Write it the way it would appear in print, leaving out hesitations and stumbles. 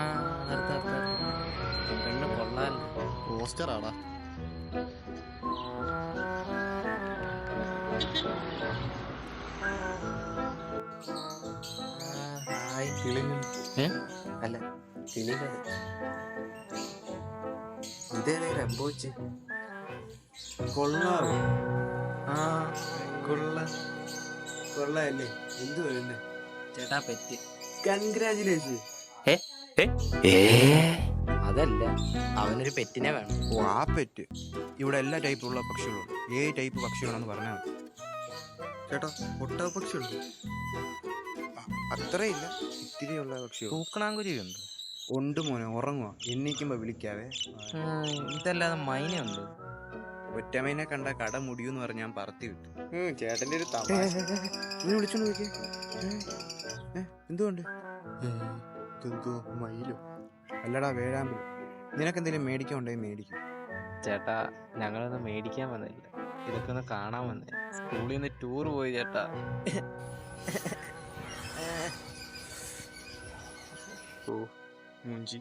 ആ നിർത്ത പെണ്ണ് കൊള്ളാലോ. പോസ്റ്ററാടാ. ഹായ്. കിളിങ്ങൾ. അല്ല, കിളികൾ. ഇതേതേ റംബോച്ച്. കൊള്ളാവോ? ആ കൊള്ളാല്ലേ? എന്തു വരുന്നേ? ചേട്ടാ പെറ്റ്. കൺഗ്രാചുലേഷൻ. അതല്ല, അവനൊരു പെറ്റിനെ വേണം. ഓ, ആ പെറ്റ്. ഇവിടെ എല്ലാ ടൈപ്പുള്ള പക്ഷികളുണ്ട്. ഏത് ടൈപ്പ് പക്ഷികളാണെന്ന് പറഞ്ഞാൽ മതി. ചേട്ടാ, ഒട്ടക പക്ഷിയുണ്ട്. അത്രയില്ല, ഇത്തിരിയുള്ള പക്ഷികൾ. തൂക്കണാങ്കുരുവിയുണ്ട്. ഉണ്ട് മോനെ, ഉറങ്ങുക. എണ്ണീക്കുമ്പോ വിളിക്കാവേ. ഇതല്ലാതെ മൈനയുണ്ട്. ഒറ്റമേനെ കണ്ട കട മുടിയൂന്ന് പറഞ്ഞ് ഞാൻ പറത്തി വിട്ടു. ചേട്ടന്റെ ഒരു തമാശ. വിളിച്ചോണ്ട് നോക്കിയേ. എന്തുകൊണ്ട്? എന്തോ മയിലോ? അല്ലടാ, വേഴാമ്പൽ. നിനക്കെന്തെങ്കിലും മേടിക്കാൻ ഉണ്ടെങ്കിൽ മേടിക്കും. ചേട്ടാ, ഞങ്ങളൊന്ന് മേടിക്കാൻ വന്നില്ല, ഇതൊക്കെ ഒന്ന് കാണാൻ വന്നേ. സ്കൂളിൽ നിന്ന് ടൂർ പോയി ചേട്ടാ. ഓ, മുഞ്ചി.